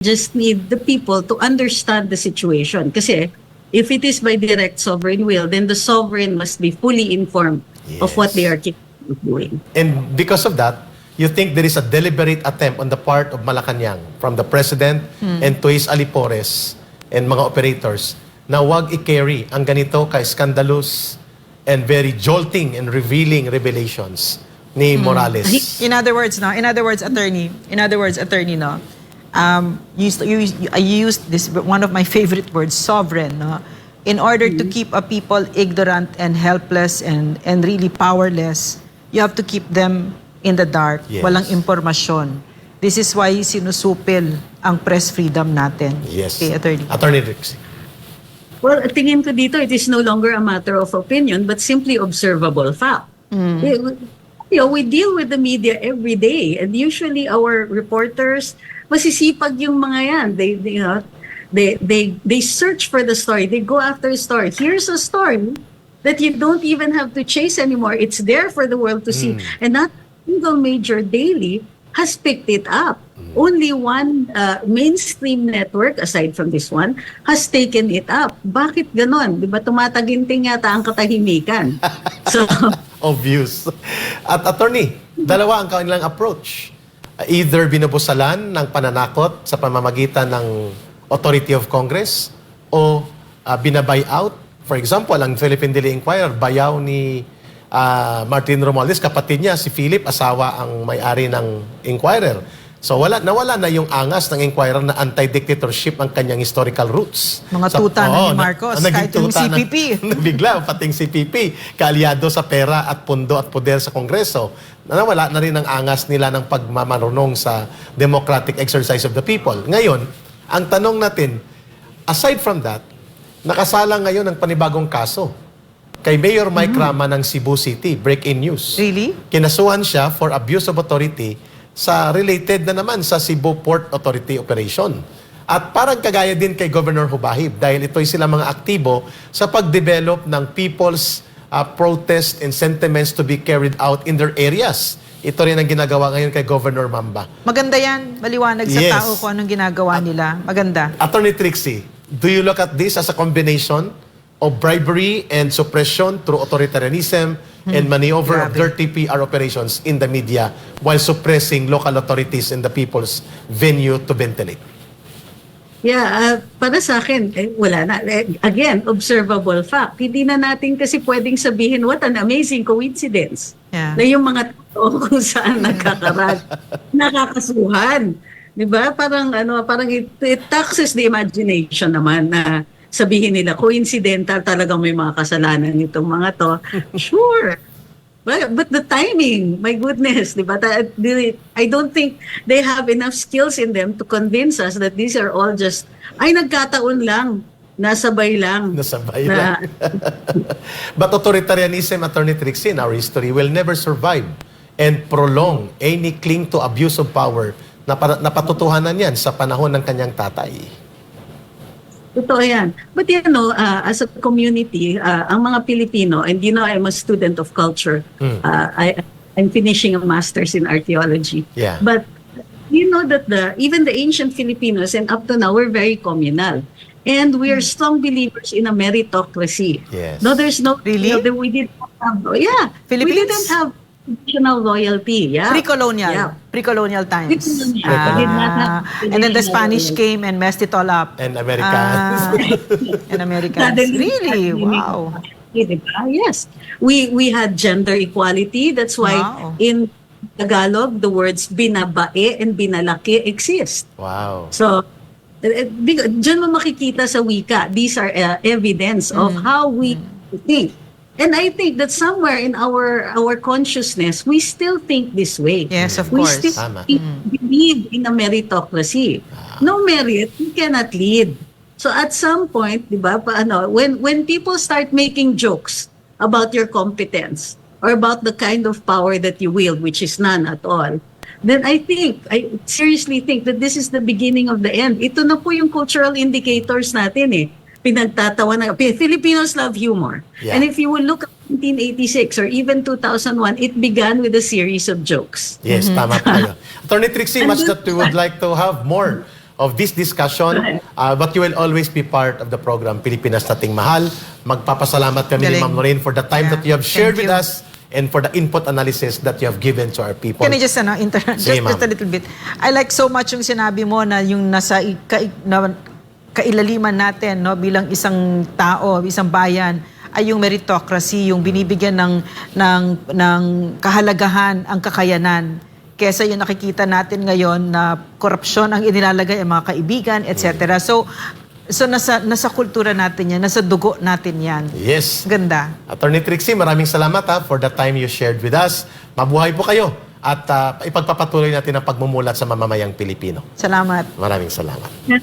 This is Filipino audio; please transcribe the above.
just need the people to understand the situation. Kasi if it is by direct sovereign will, then the sovereign must be fully informed of what they are capable of doing. And because of that, you think there is a deliberate attempt on the part of Malacanang from the President and to his alipores and mga operators na wag i-carry ang ganito ka-scandalous and very jolting and revealing revelations ni Morales. In other words, attorney, no. I used this one of my favorite words, sovereign, no. In order to keep a people ignorant and helpless and really powerless, you have to keep them in the dark, walang impormasyon. This is why sinusupil ang press freedom natin. Yes. Okay, attorney. Attorney Trixie. Well, tingin ko dito, it is no longer a matter of opinion, but simply observable fact. We deal with the media every day, and usually our reporters, masisipag yung mga yan. They search for the story. They go after a story. Here's a story that you don't even have to chase anymore. It's there for the world to see. And not single major daily has picked it up. Only one mainstream network, aside from this one, has taken it up. Bakit ganon? Di ba tumataginting yata ang katahimikan? So, Obvious. At attorney, dalawa ang kanilang approach. Either binubusalan ng pananakot sa pamamagitan ng Authority of Congress o binabay out. For example, ang Philippine Daily Inquirer, bayaw ni Martin Romualdez, kapatid niya, si Philip, asawa ang may-ari ng Inquirer. So nawala na yung angas ng Inquirer na anti-dictatorship ang kanyang historical roots. Mga tuta na ni Marcos, kahit yung CPP. Bigla, pating CPP, kaalyado sa pera at pundo at poder sa Kongreso. Nawala na rin ang angas nila ng pagmamarunong sa democratic exercise of the people. Ngayon, ang tanong natin, aside from that, nakasalang ngayon ang panibagong kaso kay Mayor Mike Rama ng Cebu City, break-in news. Really? Kinasuhan siya for abuse of authority sa related na naman sa Cebu Port Authority operation. At parang kagaya din kay Governor Hubahib dahil ito'y sila mga aktibo sa pag-develop ng people's protest and sentiments to be carried out in their areas. Ito rin ang ginagawa ngayon kay Governor Mamba. Maganda yan, maliwanag sa tao kung anong ginagawa nila. Maganda. Attorney Trixie, do you look at this as a combination of bribery and suppression through authoritarianism and maneuver of dirty PR operations in the media while suppressing local authorities and the people's venue to ventilate? yeah, para sa akin, wala na. Again, observable fact. Hindi na natin kasi pwedeng sabihin, what an amazing coincidence. Yeah. Na yung mga tao kung saan nakakasuhan. Di ba? Parang it taxes the imagination naman na sabihin nila, coincidental talagang may mga kasalanan itong mga to. Sure. But the timing, my goodness, di ba? I don't think they have enough skills in them to convince us that these are all just, nagkataon lang, nasabay lang. Nasabay lang. But authoritarianism, Attorney Trixie, in our history will never survive and prolong any cling to abuse of power na napatutuhanan yan sa panahon ng kanyang tatay. Totoo yan. But as a community, ang mga Pilipino, and I'm a student of culture. I'm finishing a master's in archaeology. Yeah. But you know that even the ancient Filipinos, and up to now, we're very communal. And we are strong believers in a meritocracy. Yes. No, there's no... Really? We didn't have... Philippines? We didn't have traditional royalty. Yeah. Pre-colonial. Yeah. Pre-colonial times. Pre-colonial. We did not have And then the Spanish royalty. came and messed it all up. And Americans. And Americans. Really? Wow. Yes. We had gender equality. That's why in Tagalog, the words binabae and binalaki exist. Wow. So, dyan mo makikita sa wika, these are evidence of how we think. And I think that somewhere in our consciousness, we still think this way. Yes, of We course. still Tama. believe in a meritocracy. No merit, you cannot lead. So at some point, di ba, when people start making jokes about your competence or about the kind of power that you wield, which is none at all, then I seriously think that this is the beginning of the end. Ito na po yung cultural indicators natin pinagtatawa na. Filipinos love humor. Yeah. And if you will look at 1986 or even 2001, it began with a series of jokes. Yes, tama tayo. Attorney Trixie, much that we would like to have more of this discussion, but you will always be part of the program Pilipinas Nating Mahal. Magpapasalamat kami ni Galing. Ma'am Lorraine for the time Yeah. that you have shared Thank with you. us and for the input analysis that you have given to our people. Can I just, Sige, ma'am. just a little bit. I like so much yung sinabi mo na yung nasa kailaliman natin, no, bilang isang tao, isang bayan, ay yung meritocracy, yung binibigyan ng kahalagahan ang kakayanan. Kesa yung nakikita natin ngayon na korupsyon ang inilalagay ang mga kaibigan, etc. So nasa kultura natin yan, nasa dugo natin yan. Yes. Ganda. Attorney Trixie, maraming salamat for the time you shared with us. Mabuhay po kayo at ipagpapatuloy natin ang pagmumulat sa mamamayang Pilipino. Salamat. Maraming salamat. Yes.